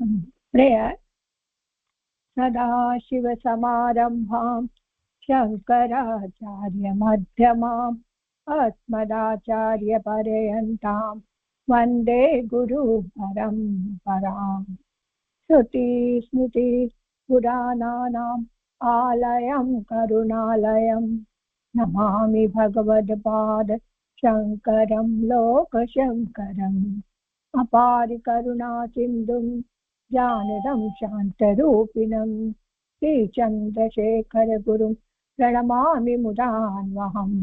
प्रिय सदाशिवसमारम्भां शङ्कराचार्यमध्यमाम् अस्मदाचार्यपर्यन्तां वन्दे गुरुपरम्पराम् श्रुतिस्मृतिपुराणानाम् आलयं करुणालयं नमामि भगवत्पाद शङ्करं लोकशङ्करम् अपारिकरुणासिन्धुं ज्ञानदं शान्तरूपिणं श्रीचन्द्रशेखरगुरुं प्रणमामि मुदान्वहम्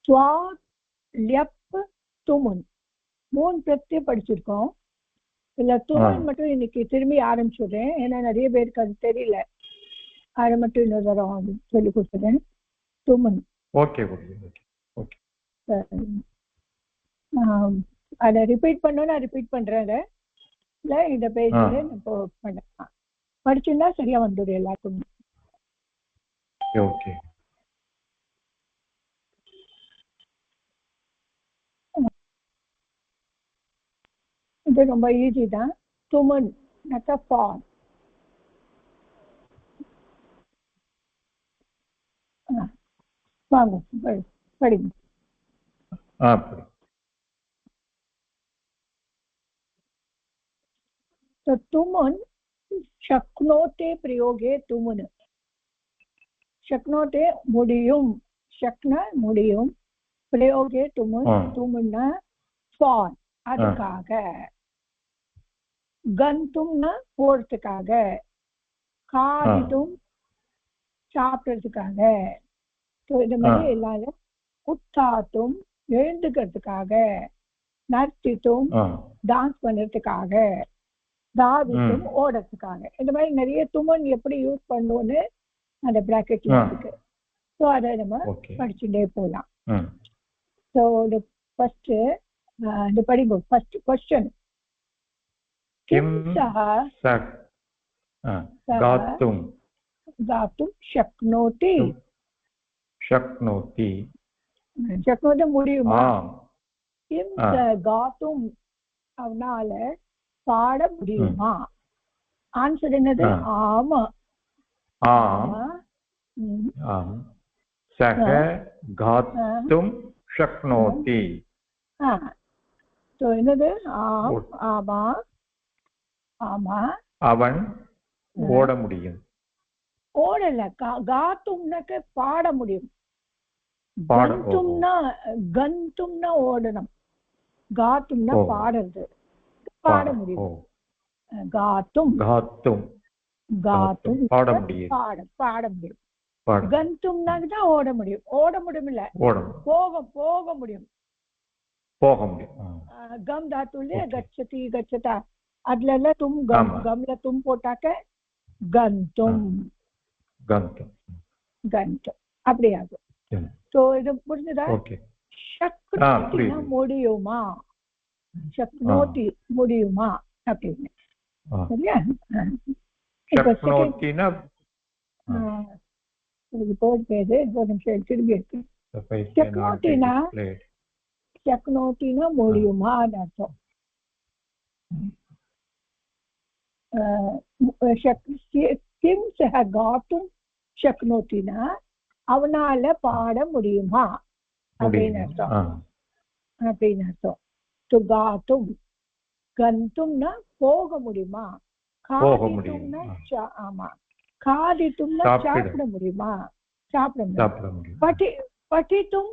ஸ்வா ல்யப் துமுன் மூணு பிரத்யே படிச்சிருக்கோம். இல்லை துமுன் மட்டும் இன்னைக்கு திரும்பி ஆரம்பிச்சுடுறேன், ஏன்னா நிறைய பேருக்கு அது தெரியல. அதை மட்டும் இன்னொரு தரம் சொல்லி கொடுத்துறேன். துமுன் அதை ரிப்பீட் பண்ணோன்னா ரிப்பீட் பண்றேன். இல்லை இந்த பேஜில் இப்போ பண்ண படிச்சுன்னா சரியா வந்துடும் எல்லாருக்கும். இது ரொம்ப ஈஸி தான். துமன் ஃபார். வாங்க படிங்க. तुमन शक्नोते प्रयोगे तुमन शक्नोते मुडियुम शक्न मुडियुम प्रयोगे तुमन तुमना फॉर அதுக்காக கந்தும்னா போறதுக்காக காதிதும் சாப்பிட்றதுக்காக இந்த மாதிரி எல்லாரும் உத்தாத்தும் எழுந்துக்கிறதுக்காக நர்த்தித்தும் டான்ஸ் பண்ணுறதுக்காக தாவித்தும் ஓடுறதுக்காக இந்த மாதிரி நிறைய துமன் எப்படி யூஸ் பண்ணுவோன்னு அந்த பிராக்கெட்ல இருக்கு. ஸோ அதை நம்ம படிச்சுட்டே போகலாம். ஸோ இது ஃபர்ஸ்ட் இந்த படிங்க. ஃபர்ஸ்ட் क्वेश्चन किं सः गातुं शक्नोति शक्नोति முடியுமா? किं सः गातुं அவனால பாட முடியுமா? ஆன்சர் என்னது? ஆமா. सः गातुं शक्नोति. என்னது? ஆமா ஆமா அவன் ஓட முடியும். ஓடல, காத்தும்னாக்க பாட முடியும். கந்தும்னா ஓடணும், காத்தும்னா பாடுறது, பாட முடியும். காத்தும் பாட முடியும். கந்தும்னாக்கு தான் ஓட முடியும். ஓட முடியும் இல்ல, போக முடியும். கம் தாத்துல கச்சதி கச்சதா அதுல எல்லாம் தும் கம்ல தும் போட்டாக்க கந்தும் அப்படி ஆகும். சோ இது புரிஞ்சுதா? சக்னோத்தினா முடியுமா, சக்னோத்தி முடியுமா அப்படின்னு. சரியா? போது ஒரு நிமிஷம் திரும்பி இருக்கு. शक्नोतिना முடியுமா அர்த்தம். किं सः गातुं शक्नोतिना அவனால பாட முடியுமா அப்படின்னு அர்த்தம். तो गातुं गन्तुம்னா போக முடியுமா, காதித்தும்னா ஆமா காதித்தும்னா சாப்பிட முடியுமா, சாப்பிட முடியும். படித்தும்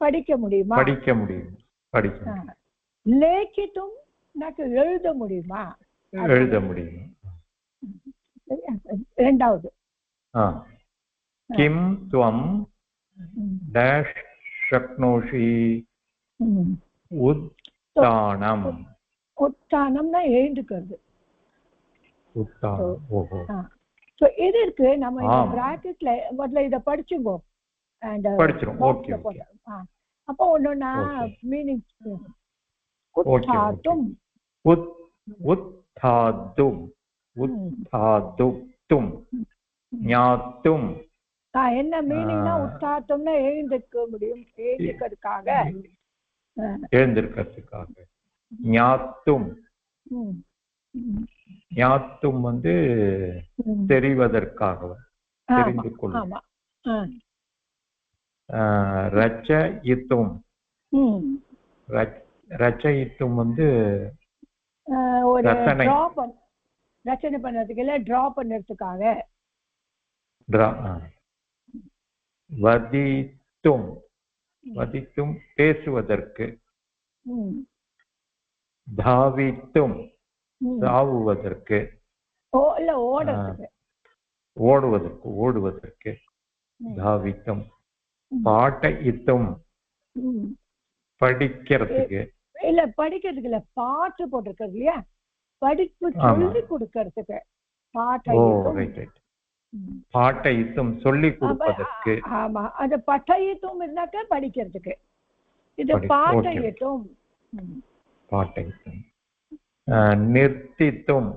படிக்க முடியுமா, லேக்கித்தும் எழுத முடியுமா, இரண்டாவது किं त्वं डैश शक्नोषि उत्थानम्. उत्थानம்னா எழுந்துக்கிறது. சோ இது இருக்கு. நம்ம இந்த பிராக்கெட்ல முதல்ல இத படிச்சுங்கோ. அப்போ ஒன்னொன்னா மீனிங். உத்தாதும் உத்தாதும் உத்தாதும் ஞாத்தும் என்ன மீனிங்னா உத்தாத்தம்னா எழுந்திருக்க முடியும், எழுந்திருக்கிறதுக்காக. எழுந்திருக்கிறதுக்காக. ஞாத்தும். ஞாத்தும் வந்து தெரிவதற்காக, தெரிந்து கொள்ளும். ரச்சயித்தும். ரச்சயித்தும் வந்து ஒரு ரச்சனை பண்றதுக்கு இல்ல, டிரா பண்றதுக்காக. வதித்தும். வதித்தும் பேசுவதற்கு. தாவித்தும் தாவுவதற்கு. ஓடுவதற்கு, ஓடுவதற்கு. தாவித்தும். பாட்டயித்தும் படிக்கிறதுக்கு. இல்ல படிக்கிறதுக்கு இல்ல, பாட்டு போட்டிருக்கிறது இல்லையா, படிப்பு சொல்லி கொடுக்கறதுக்கு. பாட்டயித்தும் சொல்லி கொடுப்பதற்கு. ஆமா, அது பட்டயித்தும் இருந்தாக்க படிக்கிறதுக்கு. இது பாட்டயித்தும். பாட்டயித்தும். நிறுத்தித்தும்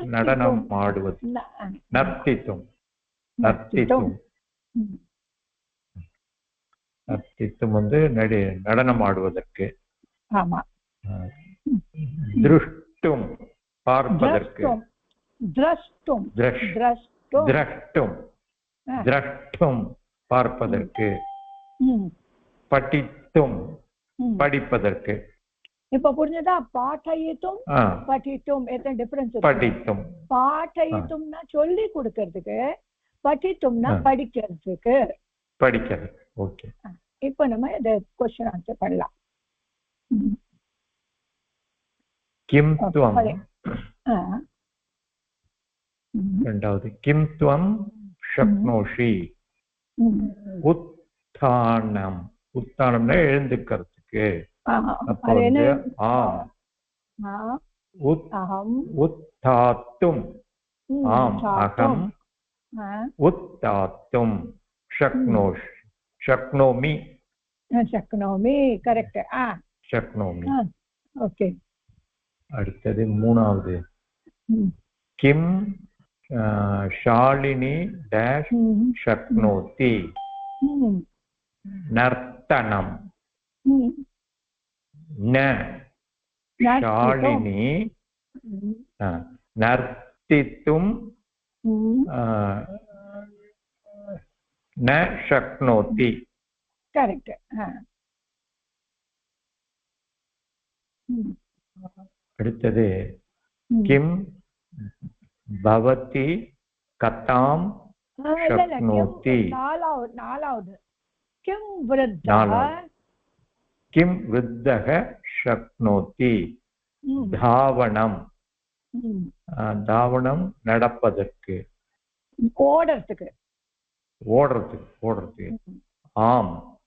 நடனம் ஆடுவது. நர்த்தித்தும். நர்த்தித்தும். நர்த்தித்தும் வந்து நடனம் ஆடுவதற்கு. ஆமா. திருஷ்டும் பார்ப்பதற்கு. திரஷ்டும். திரஷ்டும். திரஷ்டும் பார்ப்பதற்கு. படித்தும் படிப்பதற்கு. இப்ப புரிஞ்சதா? பாட்டயித்தும் படித்தும் எத்தனை டிஃபரன்ஸ்? படித்தும். பாட்டயித்தும்னா சொல்லி கொடுக்கறதுக்கு, படித்தும்னா படிக்கிறதுக்கு. படிக்கிறது. ஓகே. இப்ப நம்ம இந்த क्वेश्चन ஆன்சர் பண்ணலாம். கிம் த்வம். இரண்டாவது கிம் த்வம் ஷக்னோஷி. உத்தானம். உத்தானம்னா எழுந்துக்கிறதுக்கு. அப்போ வந்து ஆம். உத்தாத்தும். ஆம் அகம் உத்தாத்தும் ஷக்னோஷி. ஷக்னோமி. ஷக்னோமி கரெக்ட். ஷக்னோமி. ஓகே. அடுத்தது மூணாவது. கிம் ஷாலினி டேஷ் ஷக்னோதி. நர்த்தனம். ந ஷாலினி நர்த்தித்தும் ந ஷக்னோதி. கரெக்ட். அடுத்தது கிம் பவதி கதாம் ஷக்னோதி. நாலாவது கிம் விருத்தः. கிம் விருத்தः ஷக்னோதி. தாவணம். தாவணம் நடப்பதற்கு, ஓடுறதுக்கு. ஓடுறதுக்கு, ஓடுறதுக்கு. ஆம்.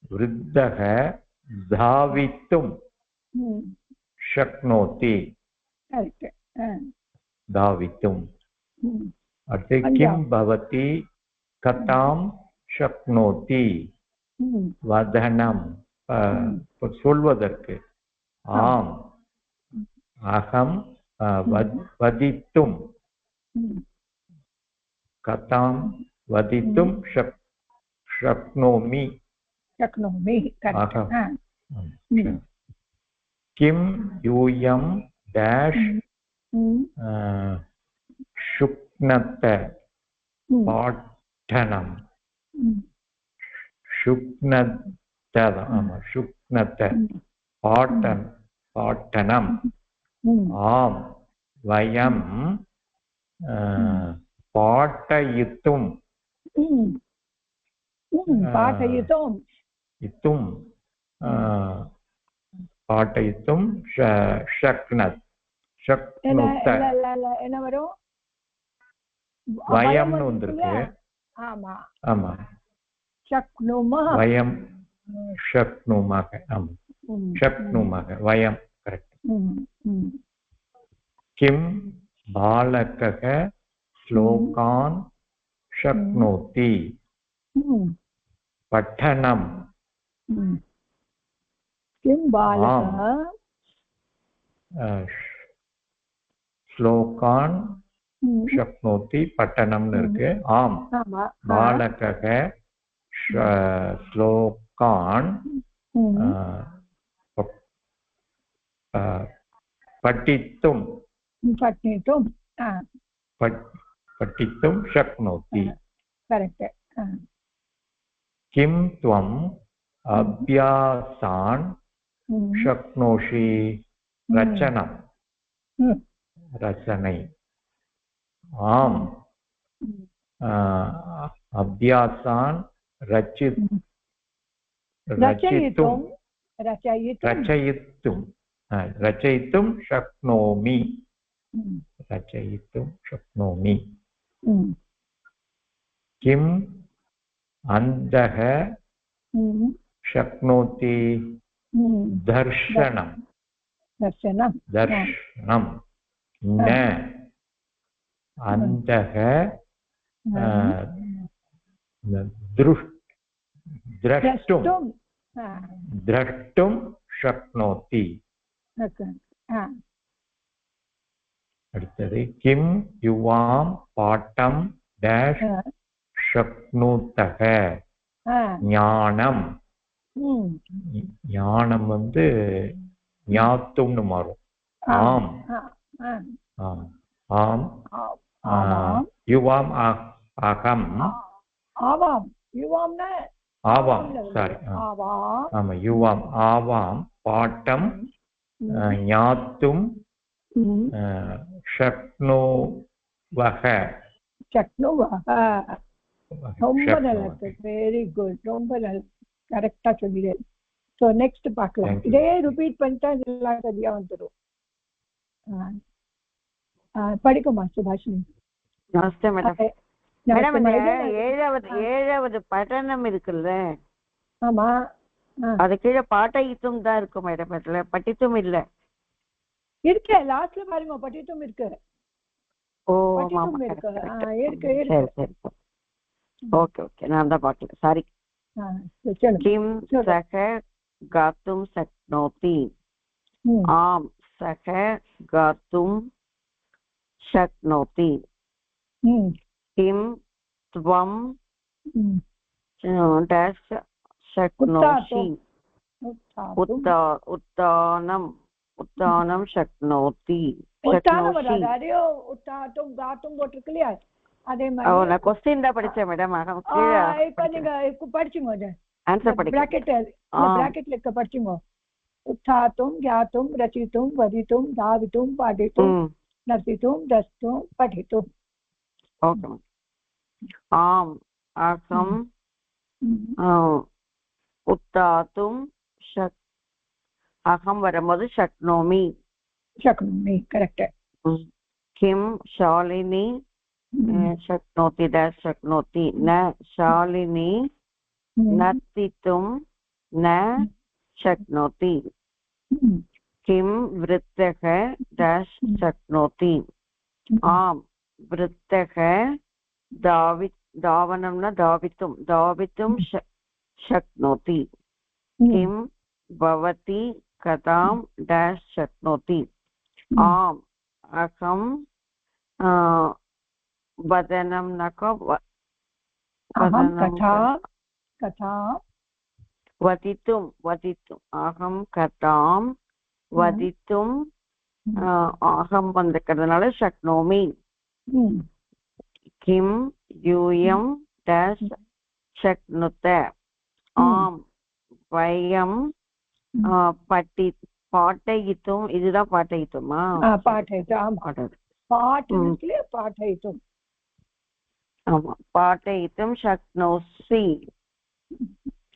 விருத்தः தாவித்தும் ஷக்னோதி. கரெக்ட். தாவித்தும். அடுத்து கிம் பவதி கதாம் ஷக்னோதி. வதனம் சொல்வதற்கு. ஆம். அகம் வதித்தும் கதாம் வதித்தும் ஷக்னோமி. ஷக்னோமி கரெக்ட். கிம் யூயம் டேஷ் சுக்னத பாட்டனம். சுக்னத. ஆமா, சுக்னத பாட்டனம். ஆம் வயம் பாட்டயித்தும். பாட்டயித்தும். இத்தும் பாட்டயித்தும் ஷக்னத். என்ன வரும்? வயம்னு வந்திருக்கு. ஆமா ஆமா. ஷக்னுமஹ. வயம் ஷக்னுமஹ. ஆமா, ஷக்னுமஹ வயம். கரெக்ட். கிம் பாலகः ஸ்லோகான் ஷக்னோதி. பட்டனம். கிம் பாலகः ஸ்லோகான் शक्नोति पठनம்னு இருக்கு ஆம் बालकः श्लोकान् पठितुं शक्नोति करेक्ट किं त्वम् अभ्यासान् शक्नोषि रचनै आम् अभ्यासान् रचयितुं शक्नोमि किम् अन्धः शक्नोति दर्शनं न अन्धः द्रष्टुं शक्नोति அடுத்தது கிம் யுவாம் பாட்டம் டேஷ் शक्नुतः ஞானம் ஞானம் வந்து ஞாத்தும்னு மாறும் ஆம் ஆம் யுவாம் அகம் ஆவாம் சாரி ஆமா யுவாம் ஆவாம் பாட்டம் ஞாத்தும் शक्नुवः ரொம்ப நல்லா இருக்கு வெரி குட் ரொம்ப நல்லா கரெக்டா சொல்லிடுறேன் சோ நெக்ஸ்ட் பார்க்கலாம் இதே ரிப்பீட் பண்ணிட்டா எல்லாம் சரியா வந்துடும் படிக்குமா சுபாஷினி நமஸ்தே மேடம் மேடம் ஏழாவது பட்டணம் இருக்குல்ல ஆமா அது கீழே பாட்டயித்தும் தான் இருக்கும் மேடம் அதுல பட்டித்தும் இல்ல இருக்கு லாஸ்ட்ல பாருங்க பட்டித்தும் இருக்கு இருக்கு ஓகே ஓகே நான் தான் பார்க்கல சாரி கிம் சக गातुं शक्नोति आम सः गातुं शक्नोति किं त्वं डैश शक्नोषि उत्तानं शक्नोति அதே மாதிரி நான் क्वेश्चन தான் படிச்சேன் மேடம் இப்ப நீங்க படிச்சுங்க ஆன்சர் படிங்க ब्रैकेट लिख படிச்சுங்க उत्थातुं ज्ञातुं रचितुं वदितुं धावितुं पाठितुं नर्तितुं दष्टुं पठितुं ओके आम अहं उत्थातुं अहं वरमोदु शक्नोमि करेक्ट किं शालिनी शक्नोति डैश शक्नोति न शालिनी नर्तितुं न शक्नोति किं वृत्तः डैश शक्नोति आम वृत्तः धावनं न धावितुं शक्नोति किं भवती कथां डैश शक्नोति आम अहं वदनं न कथा वदितुं अहं कथां वदितुं अहं वन्दकरणाल शक्नोमि किं यूयं डैश शक्नुत आम वयं पाठयितुं இதுதான் பாட்டயித்துமா पाठयितुं ஆமா पाठयितुं शक्नोषि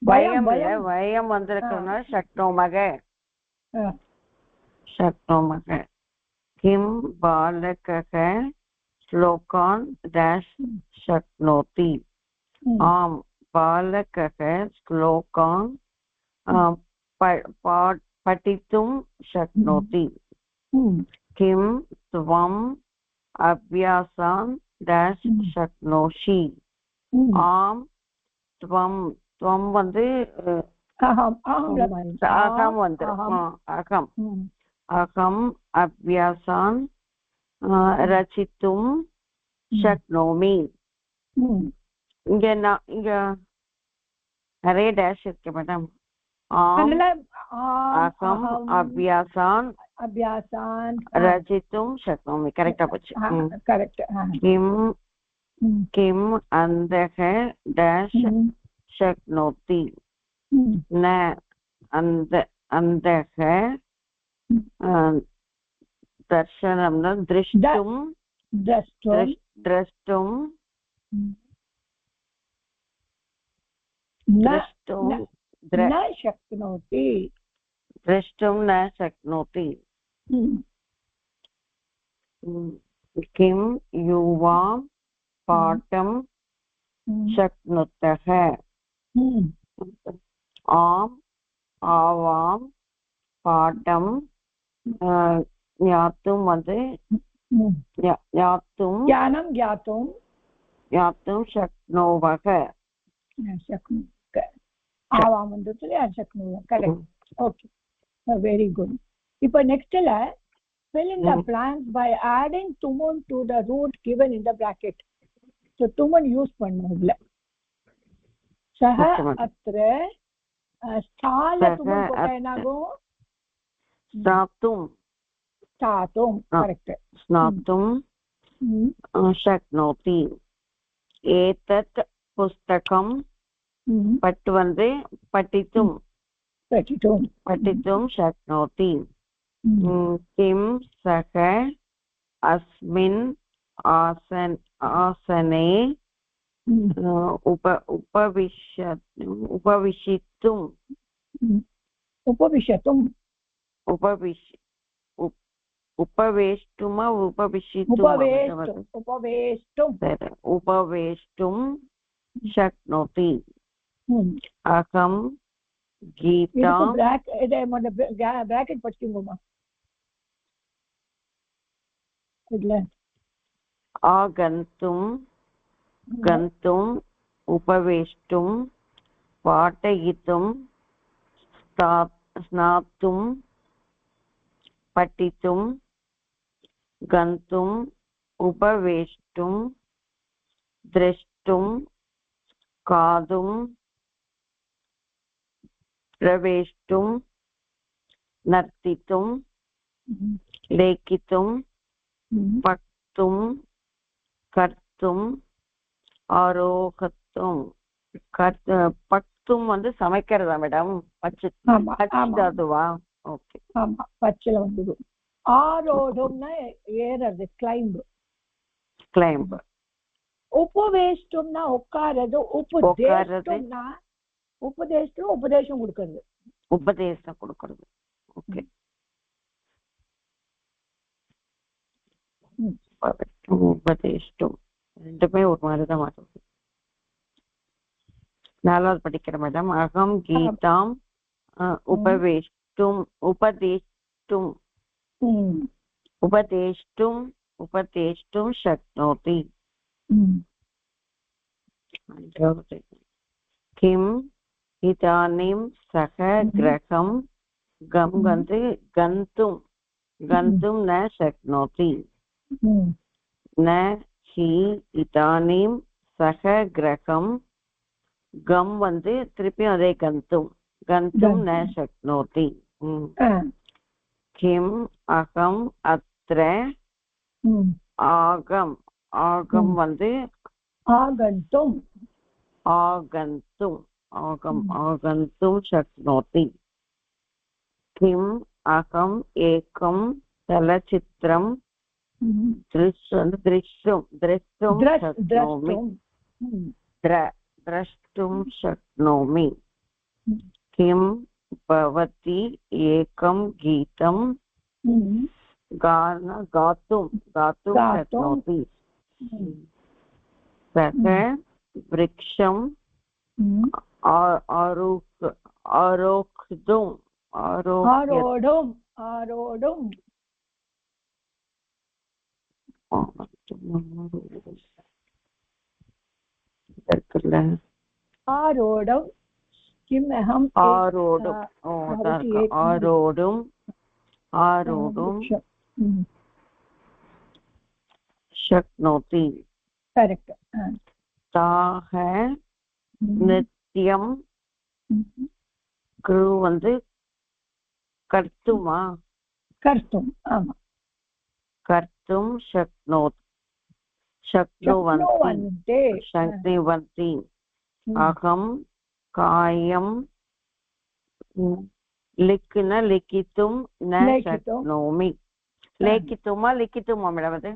वयं वந்திருக்கறனால शक्नोमः किं बालकः श्लोकान् डैश शक्नोति आम बालकः श्लोकान् पठितुं शक्नोति किं त्वम् अभ्यासान् डैश शक्नोषि आम त्वं வந்து अहम् अभ्यासान् रचितुं शक्नोमि இங்க நிறைய டேஷ் இருக்கு மேடம் அகம் அபியாசான் ரச்சித்தும் शक्नोमि கரெக்டா போச்சு கரெக்ட் किम अंधः डैश शक्नोति न अंधः दर्शनं न दृष्टुं न शक्नोति द्रष्टुं न शक्नोति किं युवां पाठं शक्नुतः आम् आवां पाठं ज्ञातुं शक्नुवः आवां शक्नुवः करेक्ट ओके वेरी गुड இப்போ நெக்ஸ்ட்ல fill in the blanks by adding tumun to the root given in the bracket. So tumun use பண்ணனும்ல சஹ அத்ர ஸ்தால tumun போட்டா என்னாகும் ஸ்நாத்தும் கரெக்ட் स्नातुं शक्नोति एतत् पुस्तकं पठ வந்து पठितुं शक्नोति किं सः अस्मिन् आसने उपविष्टुं शक्नोति अहं गीता ब्रैकेट படிச்சீங்கம்மா இல்ல गन्तुम् उपवेष्टुं पाठयितुं स्नातुं पठितुं गन्तुम् उपवेष्टुं द्रष्टुं खादुं प्रवेष्टुं नर्तितुं लेखितुं पठितुं कर्तुं आरोहतुं पठितुं வந்து சமைக்கிறதா மேடம் பச்சதுவா ஓகே ஆமா பச்சல வந்தது ஆரோடம்னா ஏறது கிளைம்ப் உபவேஷ்டம்னா உட்காரது உபதேசம் கொடுக்கிறது ஓகே உபதேஷ்டும் ரெண்டுமே ஒரு மாதிரி தான் மாறுது நாலாவது படிக்கிற மேடம் அகம் கீதாம் उपदेष्टुं शक्नोति किम् इदानीं सः गृहं गन्तुं न शक्नोति न हि इदानीं सः गृहं गम வந்து திருப்பியும் அதே गन्तुं न शक्नोति किम् अहम् अत्र आगम வந்து आगन्तुं शक्नोति किम् अहम् एकं चलचित्रं द्रष्टुं शक्नोमि किं भवती एकं गीतं गातुं शक्नोति सः वृक्षं आरोढुं किम् अहम् आरोढुं शक्नोति கரெக்ட். தாக நித்யம் குரு வந்து கர்த்துமா கர்த்தும். ஆமா, கர்த்தும் शक्नुवन्ति अहं कायं लिखितुं न शक्नोमि. लेखितुमा मेडम अदु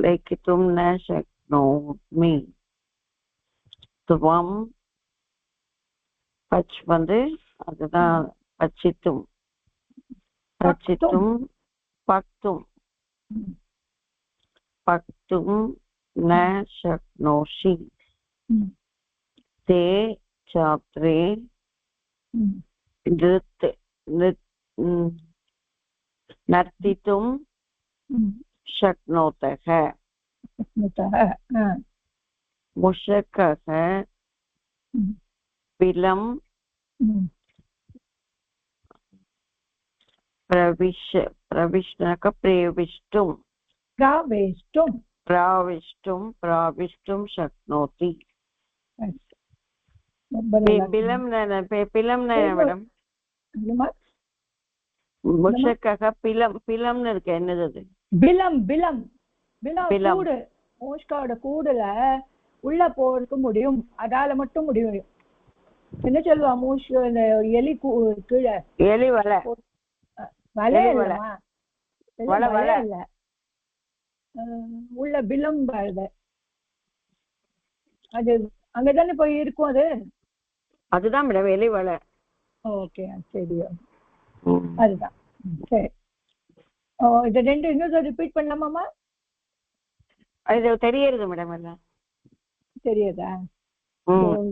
लेखितुं न शक्नोमि. त्वं पच् வந்து அதுதான் பச்சித்தும் पक्तुं न शक्नोषि. ते छात्रे नर्तितुं शक्नोतः. मुषकः पिलं प्रविष्टुं शक्नोति. पिलं मैडम मुषकः पिलं இருக்கு என்னது அது? பிலம் கூடு. மூஷ்காவோட கூடுல உள்ள போறதுக்கு முடியும், அதால மட்டும் முடியும். என்ன சொல்லுவா மூஷ் எலி கீழே எலி வலை இல்ல உள்ள பிலம் அது அங்கதானே போய் இருக்கும். அதுதான் மேடம் எலி வலை. ஓகே சரி, அதுதான் சரி. இது ரெண்டு இன்னும் ரிப்பீட் பண்ணலாமாமா? அது தெரியுது மேடம். எல்லாம் தெரியுதா?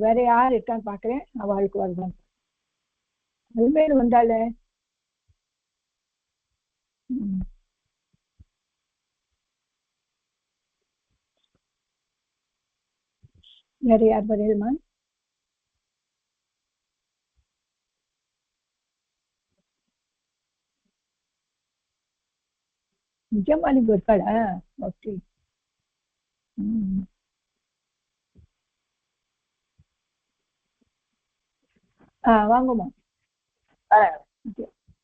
வேற யார் இருக்கான்னு பாக்குறேன். அவளுக்கு வருதான் அதுமேல வந்தால வேற யார் வரையுமா? நிஜமா நீங்க இருக்காளா? ஓகே. வாங்கம்மா.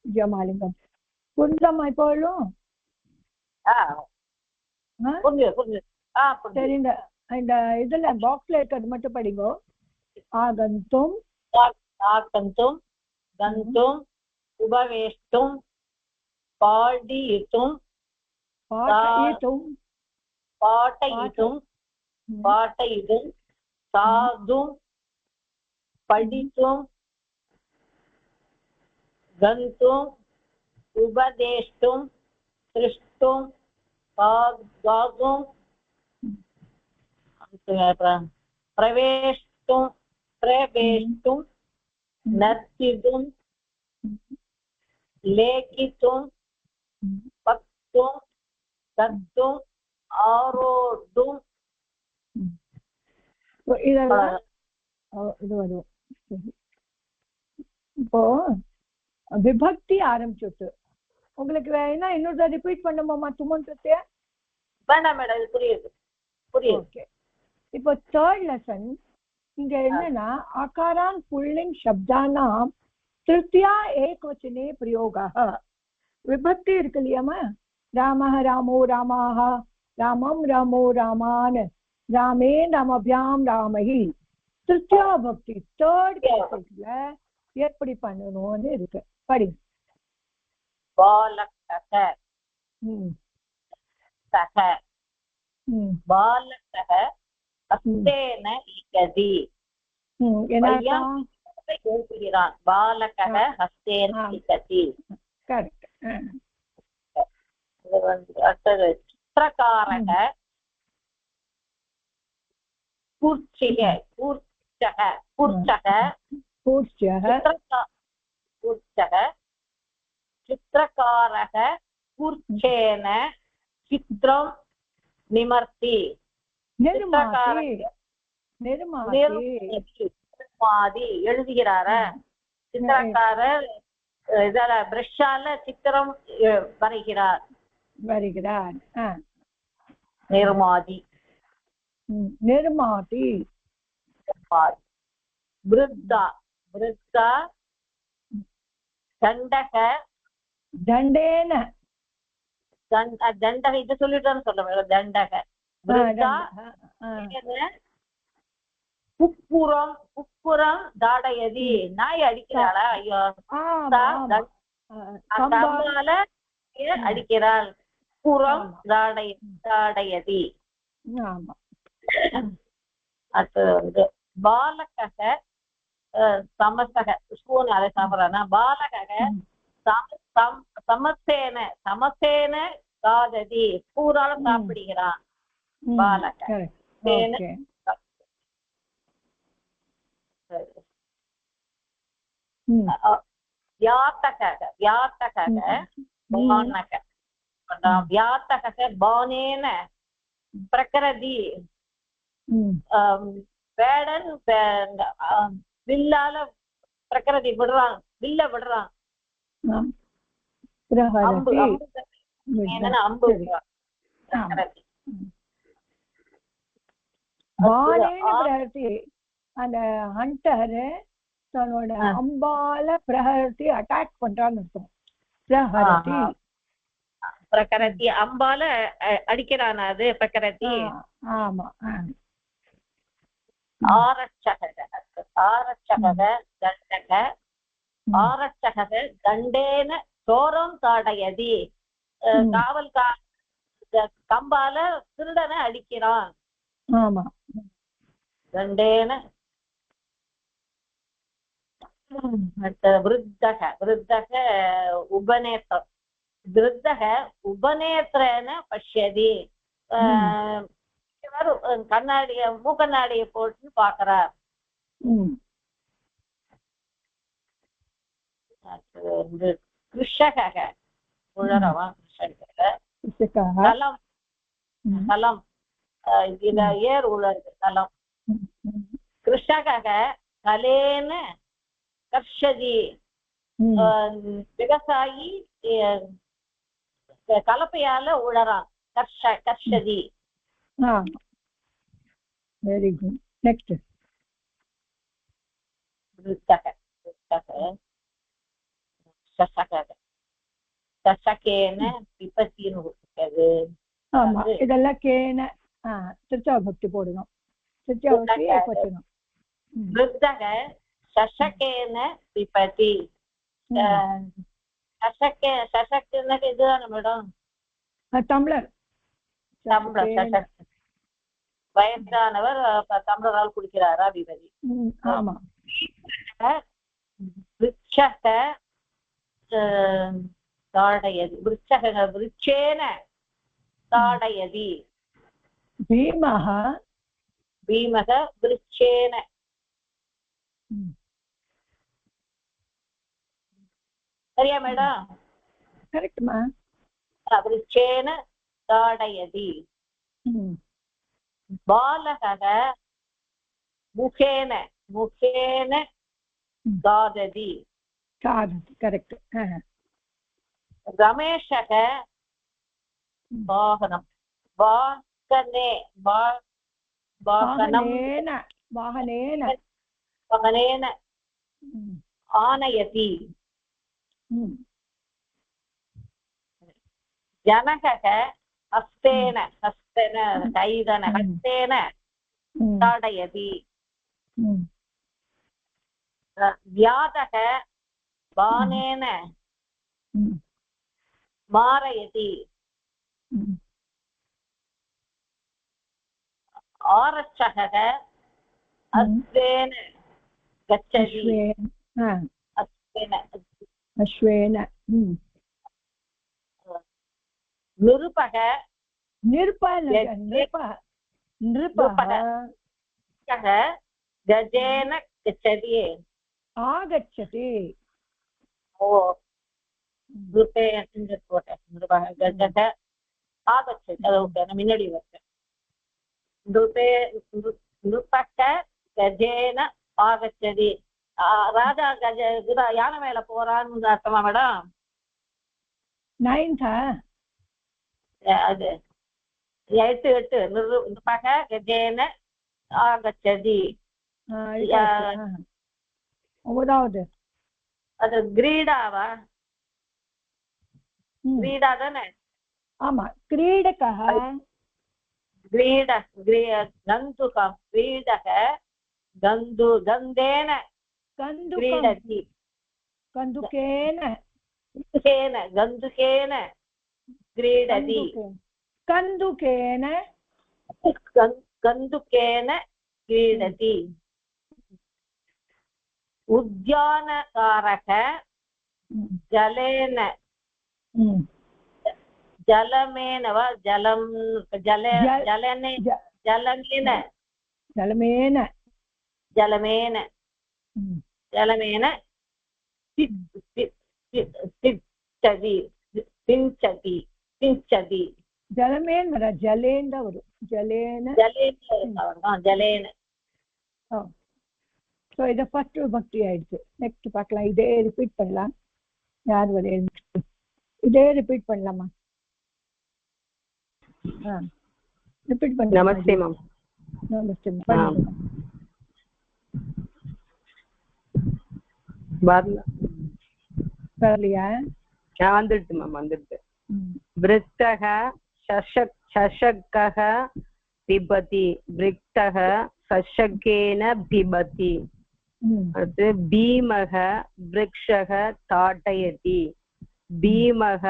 ஜமாலிங்கம் புரிஞ்சாமா இப்போலும்? சரி, இந்த இதுல பாக்ஸ்ல இருக்கிறது மட்டும் படிங்கோ. ஆகந்தும் கந்தும் உபவேஷ்டும் பாடியிட்டும் பாட்டையிடும் சாதும் படித்தும் கந்தும் உபதேஷ்டும் திருஷ்டும் பிரவேஷ்டும் நர்த்திதும் லேகித்தும் பக்தும் கத்தும் ஆரோடும். இதெல்லாம் இது வரும். இப்போ விபக்தி ஆரம்பிச்சுட்டு உங்களுக்கு வேணா இன்னொரு ரிப்பீட் பண்ணுமாமா துமன்றத்தைய? வேண்டாம் மேடம், இது புரியுது. ஓகே. இப்போ தேர்ட் லெசன் இங்க என்னன்னா ஆகாரான் புல்லிங் சப்தானாம் திருத்தியா ஏகவச்சனே பிரயோகः. விபக்தி இருக்கு இல்லையாமா? ராமः ராமோ ராமாः, ராமம் ராமோ ராமான், ராமே ராமபியாம் ராமஹி. திருத்தியா பக்தி தேர்ட் கேஸ்ல எப்படி பண்ணணும்னு இருக்கு. படி. பாலகः சக பாலகः ஹஸ்தேன லிகதி. எழுதுகிறான். பாலகः ஹஸ்தேன லிகதி. கரெக்ட். இது வந்து அடுத்தது சித்திரகாரக चित्रकारः कूर्चेन चित्रं निमर्ति. எழுதுகிறார சித்திரக்காரர் இதால பிரஷால சித்திரம் வரைகிறார். வருகிறார். நிர்மாதி. நிர்மாதி. விருத்தா. விருத்தா தண்டக. தண்டேன. தண்டக இது சொல்லிட்டான்னு சொல்ல. தண்டக. விருத்தா குப்புறம். குப்புறம் தாடயதி. நாய் அடிக்கிறாளா? ஐயோ, கம்பால அடிக்கிறாள். குப்புறம் தாடயதி. அது வந்து பாலக சமசக. ஸ்பூன் அதை சாப்பிட்றானா? பாலக சமசேன. சமசேன காததி. பூரால சாப்பிடுகிறான். பாலக. வியாத்தக. வியாத்தக பானக. வியாத்தக பானேன பிரகரதி. வேடன் வில்லால பிரகரதி விடுறான். வில்ல விடுறான். அம்பு அம்பு விடுறான். அந்த ஹண்டர் தன்னோட அம்பால பிரஹரத்தி அட்டாக் பண்றான்னு இருக்கும். பிரஹரத்தி. பிரகரதி அம்பால அடிக்கிறான். அது பிரகரதி. ஆமா. ஆரட்சக. ஆரட்சக தண்டக. ஆரட்சக தண்டேன சோரம் தாடயதி. காவல் கம்பால திருடனை அடிக்கிறான். ஆமா. தண்டேன. விருத்தக. விருத்தக உபநேத்திரம். விருத்தக உபநேத்திரன பஷ்யதி. கண்ணாடிய மூக்கண்ணாடியை போட்டு பாக்குறார். கிருஷக உழறவா. தலம். தலம் இதுல ஏர் உழறது. தலம். கிருஷக கலேன கர்ஷதி. விவசாயி கலப்பையால உழறான். கர்ஷதி. Very good. நெக்ஸ்ட். சசகேன பிபத்தின்னு இருக்குது. ஆமா, இதெல்லாம் கேன திருச்சாபக்தி போடணும். திருச்சாபக்தி பற்றணும். விருத்தக சசகேன பிபதி. சசக்குன்னு இதுதானே மேடம்? டம்ளர். டம்ளர். வயசானவர் டம்ளரால் குடிக்கிறாரா? விபதி. ஆமா. விருட்சக தாடயதி. விருட்சக விருட்சேன தாடயதி. பீமஹ. பீமக விருட்சேன. சரியா மேடம்? கரெக்ட்மா. விருட்சேன தாடயதி. பாலக முகேன. முகேன காததி. கரெக்ட். ரமேஷக வாகனம். வாகனே. வாகனேன. வாகனேன. வாகனேன ஆனயதி. ஜனக ஹஸ்தேன. ஹஸ்தேன கைதன. ஹஸ்தேன தாடயதி. வியாதக பானேன மாரயதி. ஆரட்சக அஸ்வேன கச்சதி. அஸ்வேன. அஸ்வேன. நிருபக. கஜேன கச்சதி. ஆகச்சதி. ஓ நிருபே போட்டேன். நிருபக கஜக ஆகச்சதி. அது ஓகே, நான் முன்னாடி வச்சேன். நிருபக கஜேன ஆகச்சதி. ராஜா யானை மேல போறான்னு அர்த்தமா மேடம்? 9th அது 8 நிருபக கஜேன ஆகச்சதி. 9வது அது கிரீடாவா? கிரீடா தானே? ஆமா. கிரீடகः கந்துகம் கிரீடக கந்தேன क्रीडति கந்துகேன गन्दुकेन क्रीडति கந்துகேன क्रीडति उद्यानकारः जलेन जलमेन वा जलमेन सिञ्चति ஜலமேன் வர ஜலேன் தான் வரும். ஜலேன ஜலேன. ஸோ இதை ஃபர்ஸ்ட் பக்தி ஆயிடுச்சு. நெக்ஸ்ட் பார்க்கலாம். இதே ரிப்பீட் பண்ணலாம். யார் வர இதே ரிப்பீட் பண்ணலாமா? ரிப்பீட் பண்ணலாம். நமஸ்தே மேம். நமஸ்தே வரலையா? வந்துட்டு மேம் வந்துட்டு. விருத்தக சஷக்கः பிபதி விருத்தக சஷக்கேன பிபதி. அது பீமக விருக்ஷக தாட்டயதி பீமக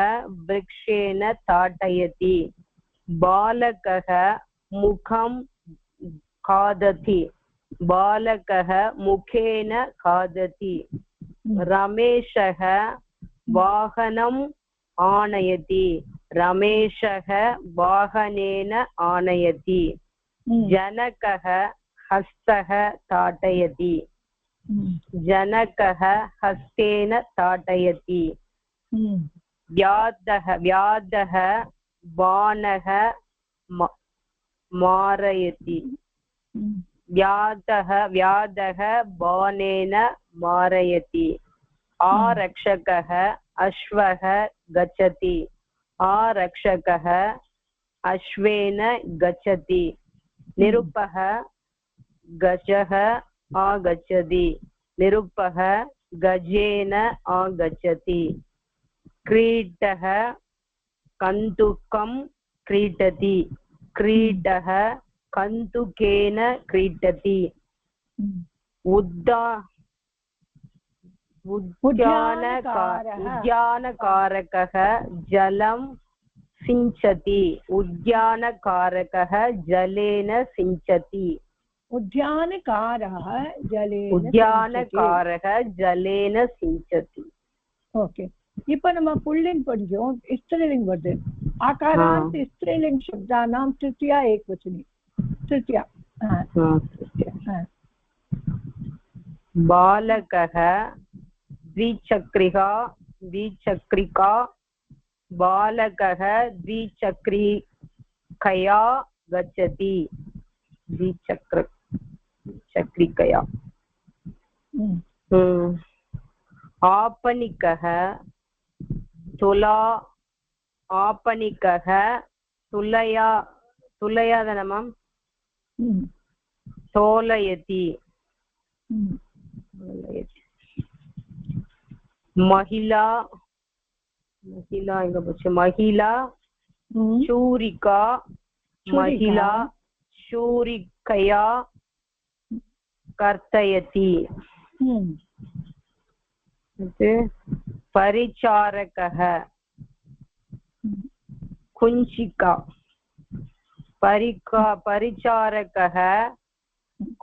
விருக்ஷேன தாட்டயதி. பாலகः முகம் खादति बालकः मुखेन खादति. रमेशः वाहनम् आनयति रमेशः वाहनेन आनयति. जनकः हस्तः ताडयति जनकः हस्तेन ताडयति. व्याधः बाणः मारयति व्याधः बाणेन मारयति. आरक्षकः अश्वः गच्छति आरक्षकः अश्वेन गच्छति. निरुपः गजः आगच्छति निरुपः गजेन आगच्छति. क्रीडः कन्दुकं क्रीडति क्रीडः कन्दुकेन क्रीडति. उद्यानकारकः जलं सिञ्चति उद्यानकारकः जलेन सिञ्चति. उद्यानकारः जलेन सिञ्चति. ஓகே. இப்ப நம்ம புல்லிங் படிச்சோம். ஸ்திரீலிங் வருது. आकारांत स्त्रीलिंग शब्दानां तृतीया एकवचनी तृतीया. बालकः द्विचक्रिका बालकः द्विचक्रिकया गच्छति द्विचक्रिकया. आपणिकः आपणिकः तुलयादनमं तोलयति. महिला चूरिका महिला चूरिकया कर्तयति. परिचारकः कुञ्चिका परिचारकः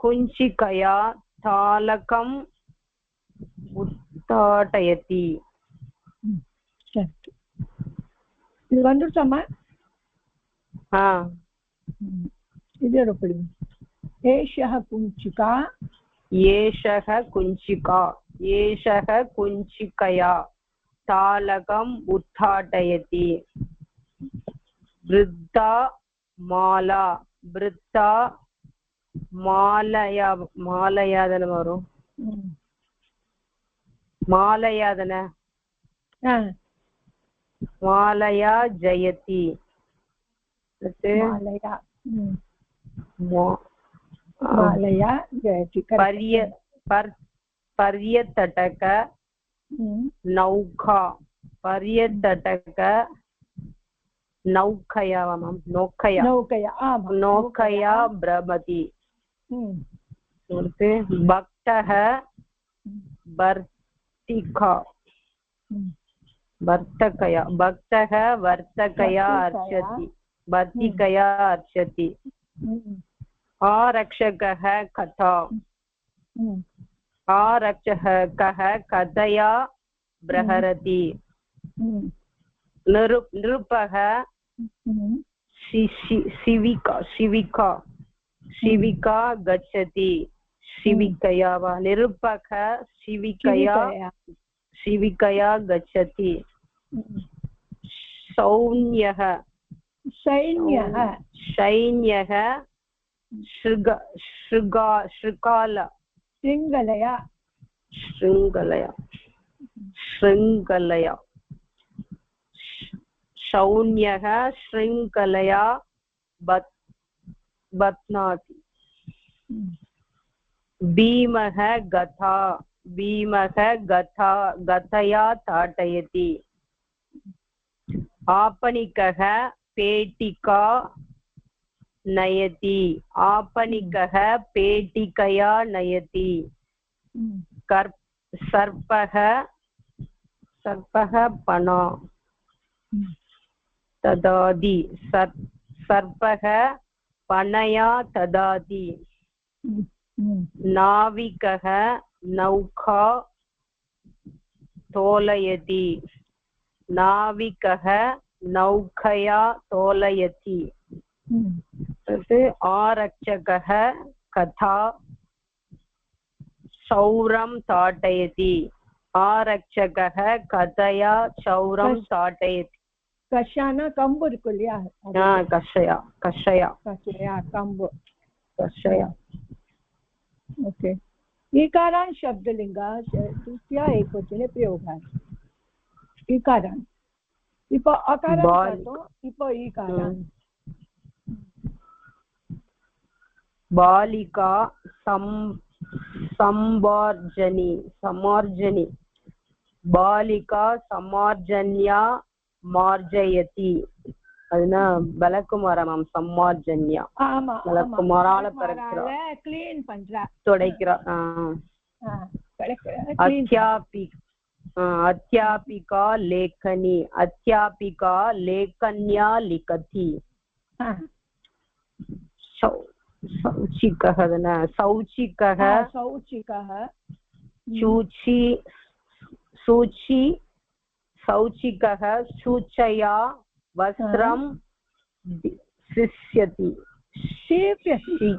कुञ्चिकया तालकम् उत्ताटयति. இது வந்துருச்சாமா? இது எப்படி? ஏஷः कुञ्चिका एषः कुञ्चिकया तालकम् उत्थाटयति. वृद्धा मालयादनं वரும். மாலையா தானே மாலையா ஜெயதி மாலையா மாலையா ஜெயதி पर्यटक नौका पर्यटक नौकया नौकया नौकया भ्रमति भक्तः वर्तिका वर्तकया भक्तः वर्तकया अर्चति वर्तिकया अर्चति आरक्षकः कथा आरक्षकः कथया प्रहरति निरूपः शिविका शिविका शिविका गच्छति शिविकया वा निरूपः शिविकया शिविकया गच्छति सैन्यः सैन्यः सैन्यः शृगाल शृङ्खलया शृङ्खलया शृङ्खलया सौन्यः शृङ्खलया बध्नाति भीमः गथा भीमः गथा गथया ताडयति आपणिकः पेटिका नयति आपणिकः पेटिकया नयति सर्पः सर्पः पणा ददाति सर्पः पणया ददाति नाविकः नौका तोलयति नाविकः नौकया तोलयति आरक्षकः कथा शौरं ताडयति आरक्षकः कथया शौरं ताडयति कषाना कंबु इरुक्कु இல்லையா कषया कषया कषया कंबु कषया ओके ईकारान् शब्दलिंग तृतीया एकवचने प्रयोग है ईकारान् இப்போ அகாரான் பார்த்தோம் இப்போ ஈகாரான் बालिका संवर्जनी समार्जनी बालिका समार्जन्या मार्जयति அதுனா விளக்குமாரா மேம் சம்மார்ஜன்யா ஆமா விளக்குமாரால பரக்குறா க்ளீன் பண்றா துடைக்கிறா अध्यापिका लेखनी अध्यापिका लेखन्या लिखति शौचिकः शौचिकः शौचिकः शूचि सूचि शौचिकः शूचया वस्त्रं शिष्यति शिव्यति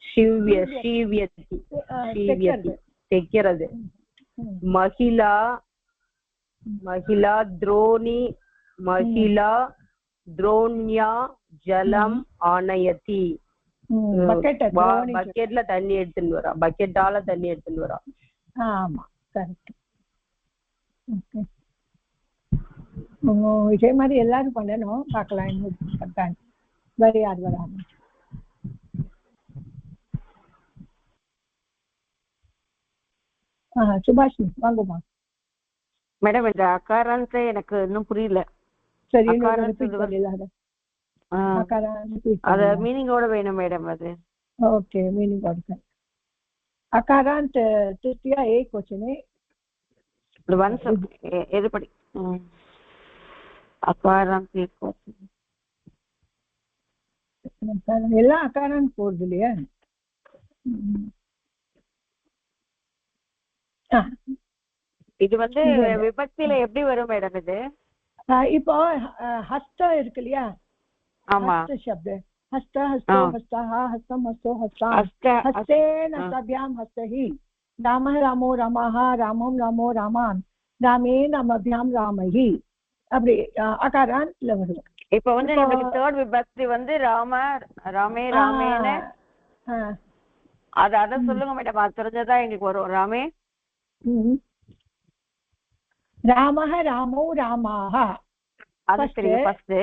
शिव्यति शिव्यति तेक्किरदु महिला महिला द्रोणी महिला द्रोण्या जलम् आनयति பக்கெட்ல தண்ணி எடுத்துட்டு வரா பக்கெட்டால தண்ணி எடுத்துட்டு வரா ஆமா கரெக்ட் ஓகே இதே மாதிரி எல்லாரும் பண்ணணும் பார்க்கலாம் இன்னும் வேற யார் வராம சுபாஷினி வாங்கம்மா மேடம் இந்த அகாரான்ஸே எனக்கு இன்னும் புரியல சரி அத மீனிங்கோட வேணும் மேடம் அது ஓகே மீனிங்கோட அகாராந்த் तृतीया एकवचने ஒன்ஸ் எது படி அகாராந்த் एकवचने எல்லாம் அகாராந்த் போறது இல்லையா இது வந்து விபக்தியில எப்படி வரும் மேடம் இது இப்போ ஹஸ்த இருக்கு இல்லையா ஆமா शब्द हस्त हस्तो हस्तः हस्तं हस्तो हस्तां हस्तेन हस्ताभ्यां हस्तहि रामः रामो रामः रामं रामो रामान् रामेण रामभ्यां रामहि அப்படி அகாராந்த்ல வரும் இப்போ வந்து நமக்கு தேர்ட் விபக்தி வந்து ராம ராமே ராமேன அத சொல்லுங்க மேடம் அது தெரிஞ்சதா எங்களுக்கு வரும் ராமே रामः रामौ रामाः ஃபர்ஸ்ட்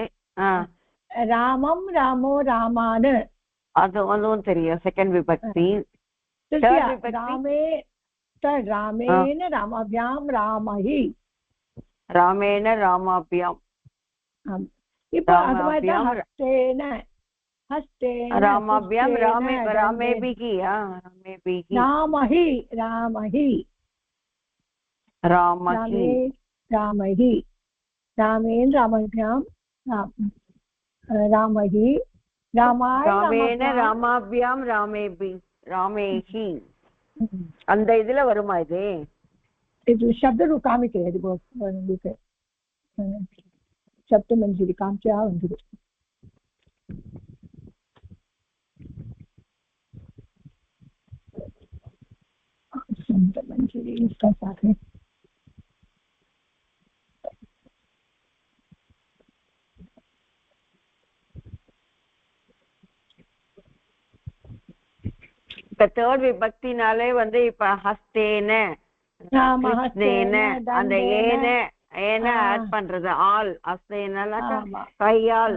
रामं रामो रामान् அதுவும் தெரியும் செகண்ட் விபக்தி रामे रामेण रामाभ्यां रामहि ராமேண ராமாபியாம் இப்போ அதுமாதிரி ஹஸ்தேன हस्तेन रामाभ्यां रामेभिः रामहि रामहि रामहि रामेण रामाभ्यां रामहि रामेण रामाभ्यां रामेहि அந்த இதுல வருமா இது शब्द காமிக்கிறது உங்களுக்கு சப்த மஞ்சரி காமிச்சா வந்துடும் शब्द मंजरी इसका साथ है தேர்ட் விபக்தினாலே வந்து இப்ப ஹஸ்தேன அந்த ஏன ஆட் பண்றது ஆல் ஹஸ்தேன கையால்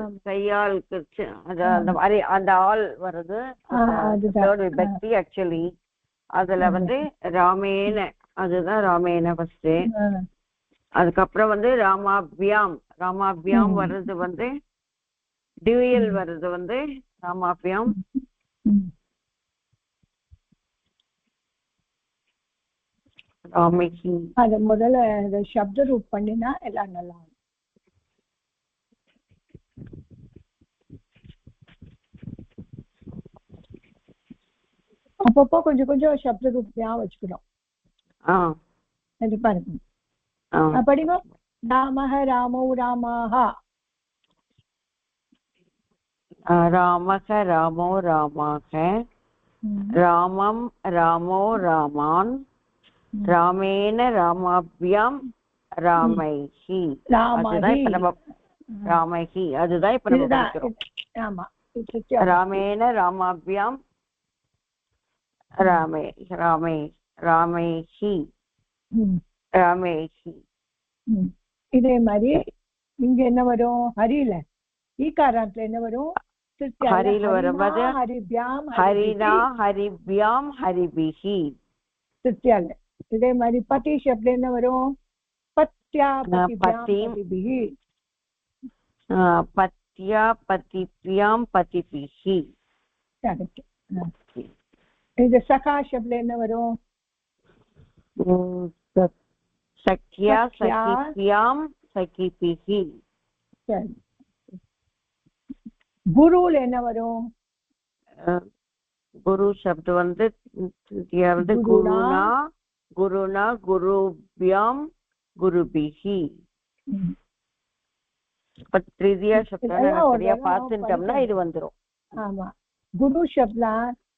அந்த மாதிரி அந்த ஆல் வருது தேர்ட் விபக்தி ஆக்சுவலி அதுல வந்து ராமேன அதுதான் ராமேன ஃபர்ஸ்ட் அதுக்கப்புறம் வந்து ராமாபியாம் வர்றது வந்து டியூயல் வர்றது வந்து ராமாபியாம் ராமேஹி அது முதல்ல சப்த ரூப் பண்ணினா எல்லாம் நல்லா அப்பப்போ கொஞ்சம் கொஞ்சம் சப்த ரூப் ஞாபகம் வச்சுக்கணும் இது பாருங்க படிங்க ராமः ராமौ ராமாः ராமः ராமோ ராமாः ராமம் ராமோ ராமான் ராமேன ராமாபியாம் ராமைஹி ராமைஹி அதுதான் இப்ப நம்ம படிக்கிறோம் ஆமா ராமேன ராமாபியாம் ராமைஹி இதே மாதிரி இங்க என்ன வரும் ஹரியில ஈகாராத்துல என்ன வரும் ஹரியில வரும்போது ஹரினா ஹரிபியாம் ஹரிபிஹி திருத்தியால இதே மாதிரி பதி சப்த என்ன வரும் பத்யா பதிபிஹி பத்யா பதிபியாம் பதிபிஹி இது சகா சப்த என்ன வரும் சக்யா சகிபியாம் சகிபிஹி குருல என்ன வரும் குரு சப்த வந்து குருனா குருபியாம் குருபிஹி த்ரிதியா சப்த சரியா பார்த்துட்டோம்னா இது வந்துரும் ஆமா குரு சப்தா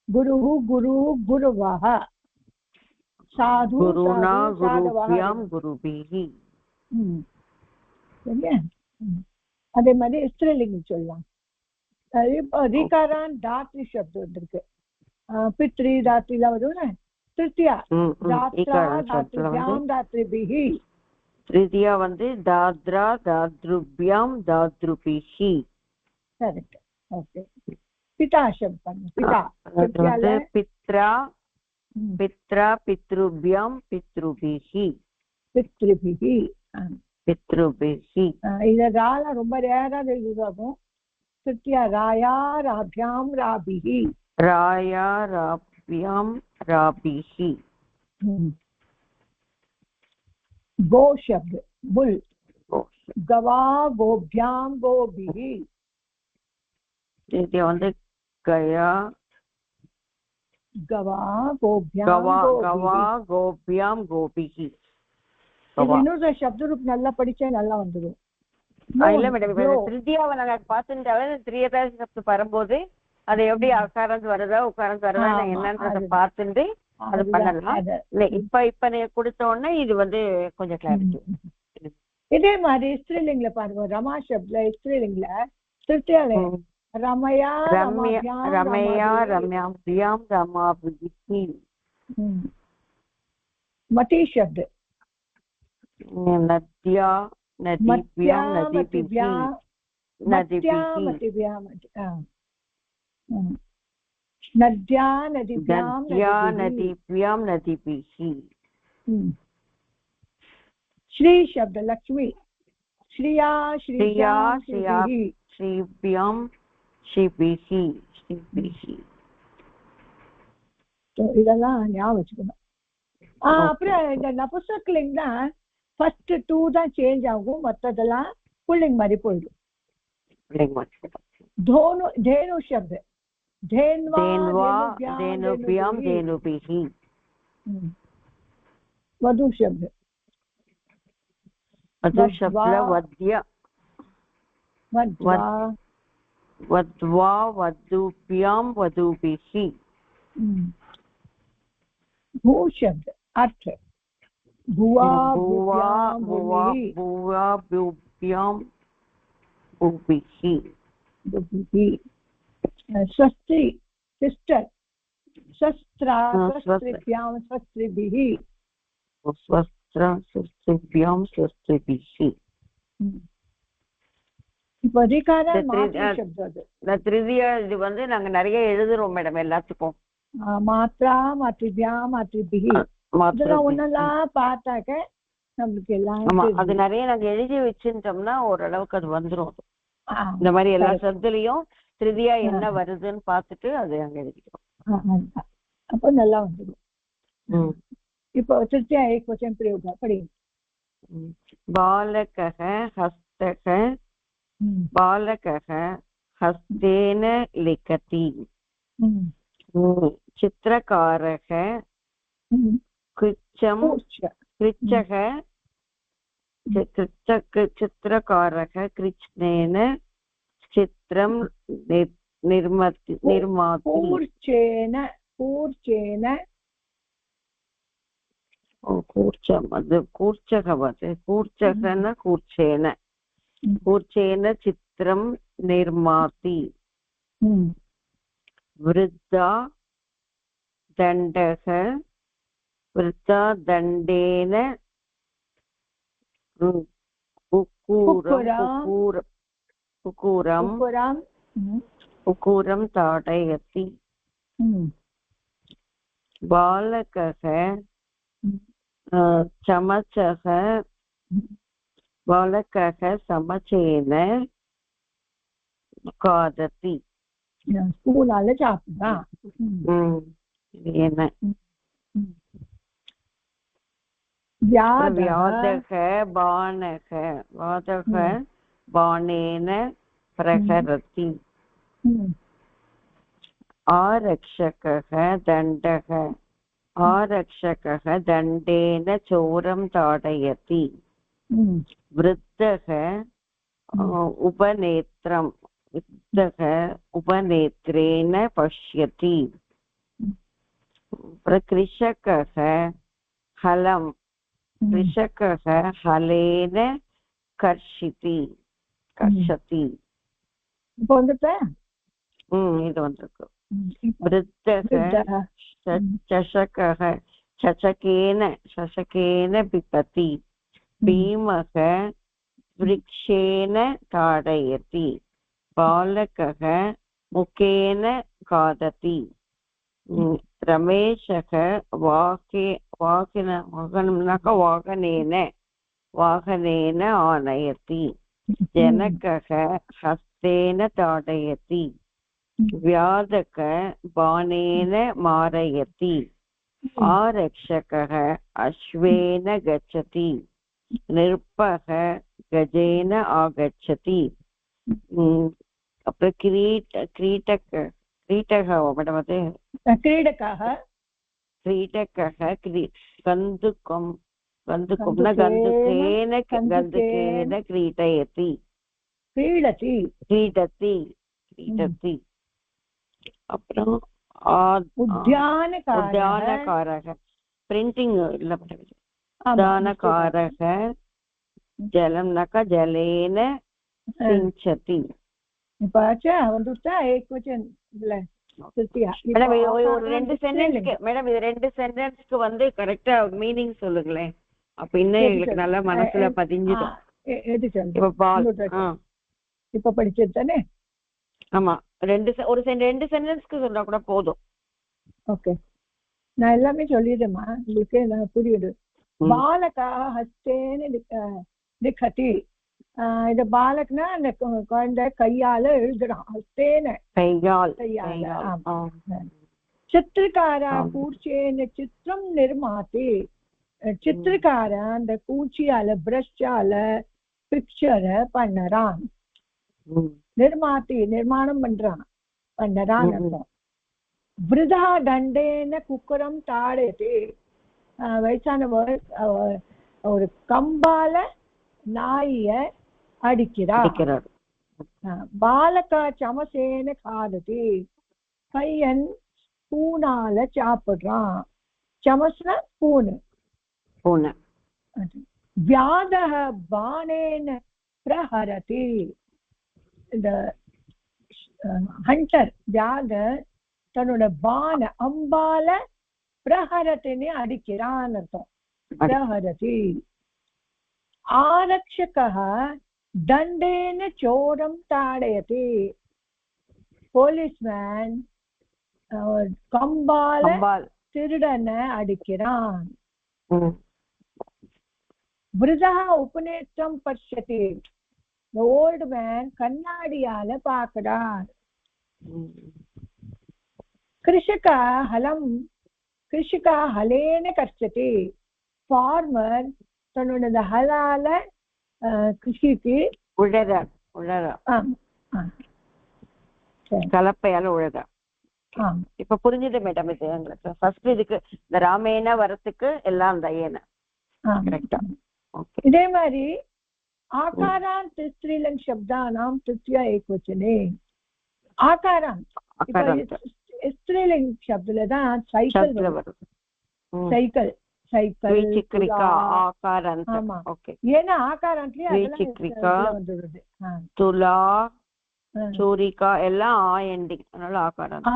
குருஹு குரு குருவஹ சாது குருனா குருபியாம் குருபிஹி சரியா அதே மாதிரி ஸ்திரீலிங்கம் சொல்லலாம் ரீகாரான் தாத்ரி சப்தம் வந்திருக்கு பித்ரி தாத்ரிலாம் வரும்ல திருத்தியா தாத்ரிபியாம் தாத்ரிபிஹி த்ரிதியா வந்து தாத்ரா தாத்ருபியாம் தாத்ருபிஹி கரெக்ட் ஓகே பிதா சப்தம் பிதா பித்ரா பித்ரா பித்ருபியாம் பித்ருபிஹி பித்ருபிஹி பித்ருபிஹி இது ரால ரொம்ப ரேரா யூஸ் ஆகும் திருத்தியா ராயா ராபியாம் ராபிஹி ராயா ராபியாம் ராபிஹி गो शब्द बुल गवा गोभ्यां गोभिहि இது வந்து கயா गवा गोभ्यां गवा गोभ्याम गोभिहि இன்னொரு சப்த ரூப் நல்லா படிச்சா நல்லா வந்துடும் இல்ல மேடம் திருத்தியாவை நாங்க பார்த்துட்டாவே திரியதா சப்தம் வரும்போது அது எப்படி அகாரம் வருதா உக்காரம் வருதா என்னன்றத பார்த்துட்டு அது பண்ணலாம் இப்ப நீ கொடுத்த உடனே இது வந்து கொஞ்சம் கிளாரிட்டி இதே மாதிரி ஸ்திரீலிங்ல பாருங்க ரமா சப்த்ல ஸ்திரீலிங்ல திருத்தியால ரமயா ரமயா ரம்யாம் ரமாபிஹி மதி சப்த नद्या नदीभ्यां नदीभिः नद्या नदीभ्यां नदीभिः श्री शब्द लक्ष्मी श्रिया श्रीभ्यां श्रीभिः இதெல்லாம் ஞாபகம் வச்சுக்கணும். அப்புறம் இந்த நபுசக்லிங்னா ஃபர்ஸ்ட் 2 தான் சேஞ்ச் ஆகும், மற்றதெல்லாம் புல்லிங் மாதிரி போயிடும். धेनु शब्द धेन्वां धेनुभिः वधु शब्द वध्वा वधूभ्यां वधूभिः भू शब्द अर्थ भुवा भूभ्यां भूभिः स्वस्ति सिस्टर शस्त्रास्त्रिभ्यां स्वस्त्रिभिः स्वस्त्रिभ्यां स्वस्त्रिभिः இப்போ அதிகார மாத்ரா शब्द திருதியா இது வந்து நாங்க நிறைய எழுதுறோம் மேடம் எல்லாத்துக்கும். மாத்ரா மாத்ரிபியா மாத்ரிபிஹி இதெல்லாம் ஒன்னெல்லாம் பார்த்தாக்க நம்மளுக்கு எல்லாம் அது நிறைய நாங்க எழுதி வச்சுட்டோம்னா ஓரளவுக்கு அது வந்துரும். இந்த மாதிரி எல்லா சப்தலையும் திருதியா என்ன வருதுன்னு பார்த்துட்டு அது அங்க எழுதிக்கிறோம். அப்போ நல்லா வந்துடும். இப்போ திருத்தியா एक वचन प्रयोग पढ़िए. बालकः हस्तः बालकः हस्तेन लिखति चित्रकारः चित्रकारः कृच्छ्नेन चित्रं निर्माति कूर्चेन चित्रं निर्माति. वृद्धा दण्डः वृद्धा दण्डेन कुकुरं ताडयति. बालकः चमचः बालकः चमचेन खादति. स्पूनाल चाप्पा व्याधः बाणेन प्रहरति. आरक्षकः दण्डः आरक्षकः दण्डेन चोरं ताडयति. वृद्धः उपनेत्रेण पश्यति. कृषकः हलं कृषकः हलेन कर्षति. இது வந்திருக்கு. वृद्धः चषकः शशकेन पिबति. भीमः वृक्षेण ताडयति. बालकः मुखेन खादति. रमेशः वाहनेन आनयति. जनकः हस्तेन ताडयति. व्याधकः बाणेन मारयति. आरक्षकः अश्वेन गच्छति. निर्पः गजेन आगच्छति. क्रीडकः गन्दुकेन क्रीडयति. क्रीडति. அப்புறம் उद्यानकारः प्रिंटिंग இல்ல उद्यानकारः जलं जलेन सिंचति. பாச்சா வந்துட்டா ஏகவச்சன் இல்ல திருத்தியா. மேடம் ஒரு ரெண்டு சென்டென்ஸ்க்கு மேடம் இது ரெண்டு சென்டென்ஸ்க்கு வந்து கரெக்ட்டா மீனிங் சொல்லுங்களே. அப்ப இன்னும் எங்களுக்கு நல்லா மனசுல பதிஞ்சிடும். இப்ப படிச்சது தானே? ஆமா, ரெண்டு சென்டென்ஸ்க்கு சொன்னா கூட போதும். ஓகே, நான் எல்லாமே சொல்லிடுமா உங்களுக்கு புரியுது. பாலகா ஹஸ்தேன லிகதி. இது பாலக்னா அந்த குழந்தை கையால எழுதுறான். ஹஸ்தேன கையால. சித்திரக்காரா கூர்ச்சேன சித்திரம் நிர்மாதி. சித்திரக்காரன் அந்த கூச்சியால பிரஷ்சால பிக்சரை பண்ணறான். நிர்மாதி நிர்மாணம் பண்ணறான் அர்த்தம். விருதா தண்டேன குக்கரம் தாடேது. வயசானவர் ஒரு கம்பால நாய அடிக்கிறார். பாலகா சமசேன காததி. பையன் ஸ்பூனால சாப்பிடுறான். சமஸ்னா ஸ்பூனு. வியாதக பானேன பிரஹரதி. இந்த ஹண்டர் வியாக தன்னோட பான அம்பால பிரஹரத்தினே அடிக்கிறான் அர்த்தம். பிரஹரதி. ஆரக்ஷகः தண்டேன சோரம் தாடயதி. போலீஸ்மேன் கம்பால திருடனை அடிக்கிறான். விருதா உபநேத்திரம் பஷ்யதி. The old man கண்ணாடியால பார்க்கிறார். கிருஷிகா ஹலேன கஷ்டதி. ஃபார்மர் தன்னோட ஹலால கிருஷிக்கு கலப்பையால உழதா. இப்ப புரிஞ்சுது மேடம். இது எங்களுக்கு ஃபர்ஸ்ட் இதுக்கு இந்த ராமேன வரத்துக்கு எல்லாம் தயேன. இதே மாதிரி ஆகாராந்த் ஸ்திரீலிங்க சப்தானாம் திருத்தியா ஏகவச்சனே. ஆகாராந்த் ஸ்திரீலிங்க சப்தத்துல தான் சைக்கிள் வருது. சைக்கிள் ஏன்னா ஆகாராந்த்லயே வந்துடுது. துலா சூரிகா எல்லாம் ஆயண்டிங், அதனால ஆகாராந்த்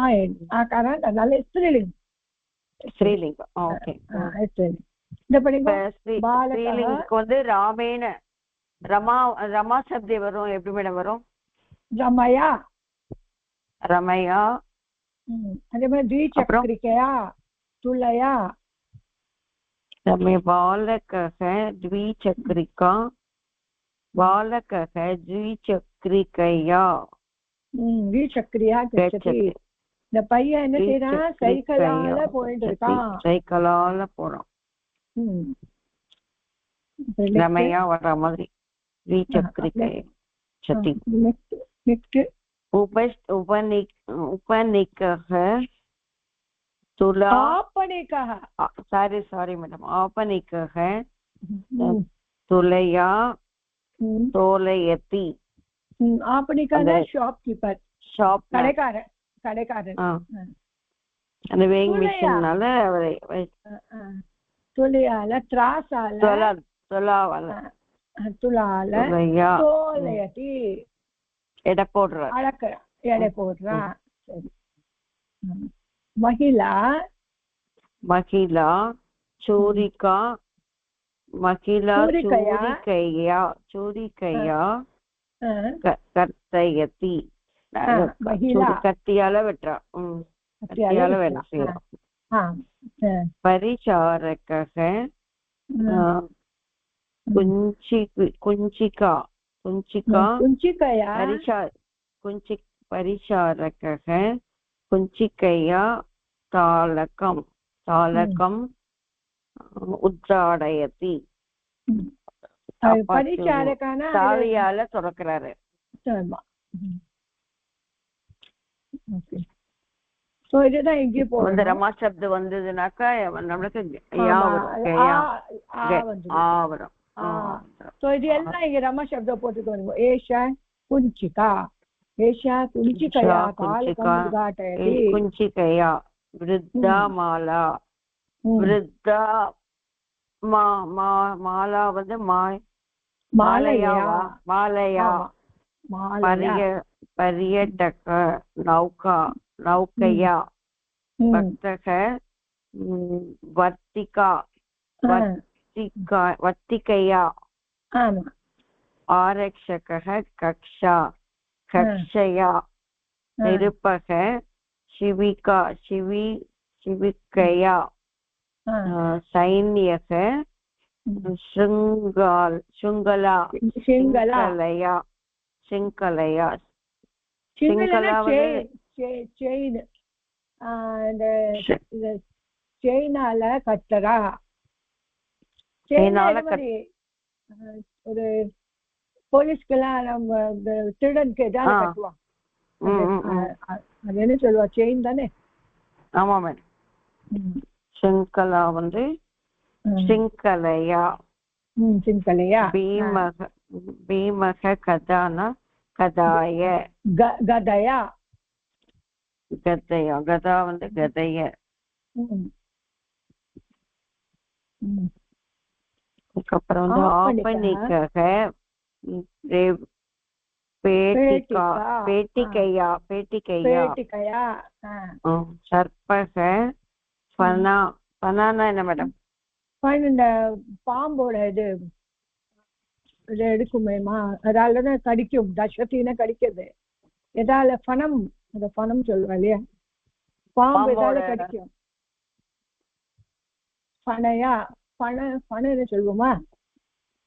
அதனால ஸ்திரீலிங்கம். ஓகே, இந்த ஸ்திரீலிங்கம் வந்து ராமேன ரமா சப்தே வரும். எப்படி மேடம் வரும்? ரமயா. அதே மாதிரி த்விசக்ரிகயா துலயா. बालकः द्विचक्रिका. बालकः द्विचक्रिकया द्विचक्रिया गच्छति. இந்த பையன் என்ன செய்யறான்? சைக்கிளால போயிட்டு இருக்கான். சைக்கிளால போறான். ரமையா வர மாதிரி द्विचक्रिकया गच्छति. நெக்ஸ்ட் उपनिकः तुला. सारी मैडम. आपनिकः तुलया तोलयति. आपनिकः ஷாப்கீப்பர். கடைக்காரன். அந்த வேயிங் மிஷினால அவரை துலையால த்ராசால துலாவால தோலயதி. எடை போடுறான். எடை போடுறான். சரி. महिला चोरिका. महिला चोरिकया कर्तयति. கத்தியால வெட்டுறா. கத்தியால வேலை செய்யறான். பரிசாரகः परिचारकः कुञ्चिकया तालकं उद्घाटयति. சாவியால துறக்கிறாரு. ரமா சப்தம் வந்ததுனாக்கா நம்மளுக்கு இது எல்லாம் இங்க ரமா சப்தம் போட்டுக்கோங்க. ஏஷா குஞ்சிகா. ஏஷா குஞ்சிகயா குஞ்சிகயா. விருத்தா மாலா. விருத்தா மாலா வந்து மாலையா. पर्यटक नौकया. भक्तः वर्तिका. वत्तिकया ஆமா आरक्षकः कक्षा कक्षया निरूपक शिविका शिविकया सैन्यक शृङ्खला शृङ्खलया शृङ्खलया செயின் செயினால கட்டரா ஒரு போலீஸ்க்கெல்லாம் நம்ம திருடனுக்கு எதாவது கட்டுவான் அது என்ன சொல்லுவா செயின் தானே ஆமா மேடம் शृङ्खला வந்து शृङ्खलया शृङ्खलया भीमः कदाना कदाय गदया गदया गदा வந்து गदय அப்புறம் வந்து ஆபனிகக பேட்டிகையா சர்பக ஃபனா ஃபனானா என்ன மேடம் இந்த பாம்போட இது எடுக்குமேமா அதாலதான் கடிக்கும் தசத்தின கடிக்கிறது எதால ஃபனம் அந்த ஃபனம் சொல்லுவா இல்லையா பாம்பு எதால கடிக்கும் ஃபனையா ஃபன என்ன சொல்லுவோமா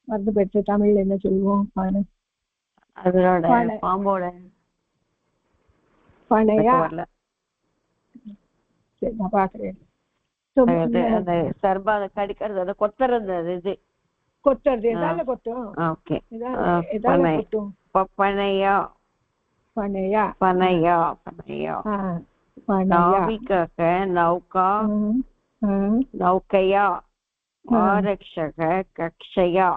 மருந்து பெற்ற தமிழ்ல என்ன சொல்லுவோம் ஃபன அதோட பாம்போட ஃபனையா சரி நான் பாக்குறேன் சர்பா கடிக்கிறது அதை கொத்துறது இது கொத்துறது எதால கொட்டும் ஓகே எதால கொட்டும் பனையா பனையா பனையா பனையா நாவிகக நௌகா நௌகையா ஆரக்ஷக கக்ஷயா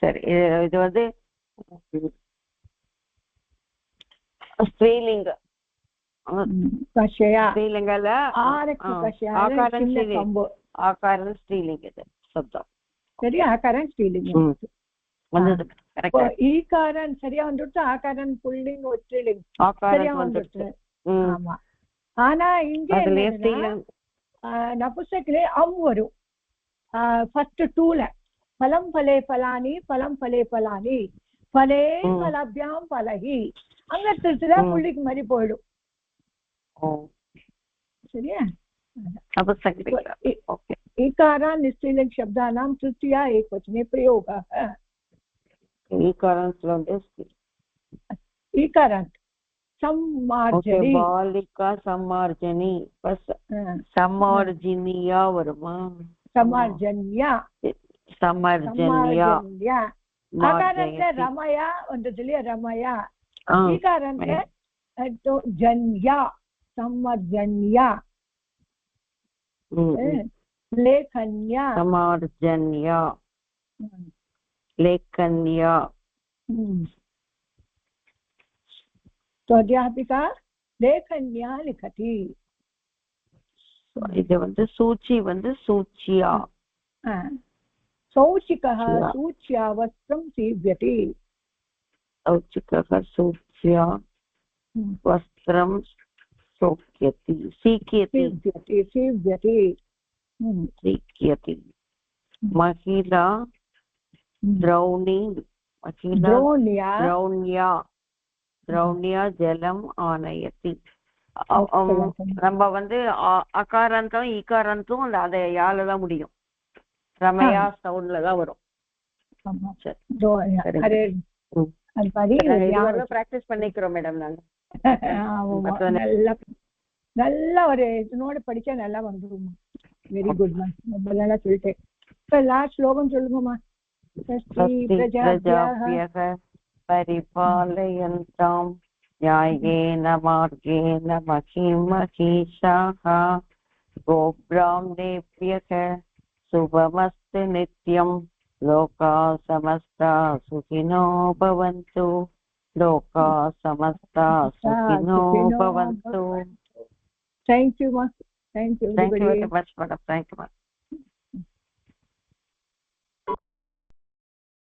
சரி இது வந்து ஸ்ரீலிங்க ஸ்ரீலிங்கல ஆகாரம் ஸ்ரீலிங்க சப்தம் சரி ஆகாரம் ஸ்ரீலிங்க ஈகாரன் சரியா வந்துட்டு ஆகாரன் புல்லிங் ஒற்றிலிங் சரியா வந்துட்டு ஆமா ஆனா இங்க நபுசக்கிலே அம் வரும் ஃபர்ஸ்ட் டூல பலம் பலே பலானி பலம் பலே பலானி பலே பலபியாம் பலகி அங்க திருச்சில புள்ளிக்கு மாதிரி போயிடும் சரியா ईकारा निस्त्रीलिंग शब्दानां तृतीया एकवचने प्रयोगः ईकारान्त सम्मार्जनी बालिका सम्मार्जनी बस सम्मार्जनीया வருமா सम्मार्जन्या सम्मार्जन्या आकारान्त रमया वन्ददिले रमया ईकारान्त तो जन्या सम्मार्जन्या लेखन्या समार्जन्या लेखन्या तो अध्यापिका लेखन्या लिखति இது வந்து சூச்சி வந்து சூச்சியா சௌச்சிகः சூச்யா வஸ்திரம் சீவ்யति சௌச்சிகः சூச்யா வஸ்திரம் सोक्यति सीक्यति सीव्यति सीक्यति महिला द्रौणी महिला द्रौण्या जलम आनयति நம்ம வந்து அகாராந்தம் ஈகாராந்தம் அதை யால தான் முடியும் ரமயா சவுண்ட்ல தான் வரும் பிராக்டிஸ் பண்ணிக்கிறோம் மேடம் நாங்க நல்ல ஒரு இதனோட படிச்சா நல்லா வந்துருமா வெரி குட் மா ரொம்ப நல்லா சொல்லிட்டேன் இப்ப லாஸ்ட் ஸ்லோகம் சொல்லுங்கம்மா பரிபாலயந்தாம் न्यायेन मार्गेण महीमहीषाः गोब्राह्मणेभ्यः शुभमस्तु नित्यं लोकाः समस्ताः सुखिनो भवन्तु लोकाः समस्ताः सुखिनो भवन्तु. Thank you, ma. Thank you. Thank you very much, madam. Thank you, madam.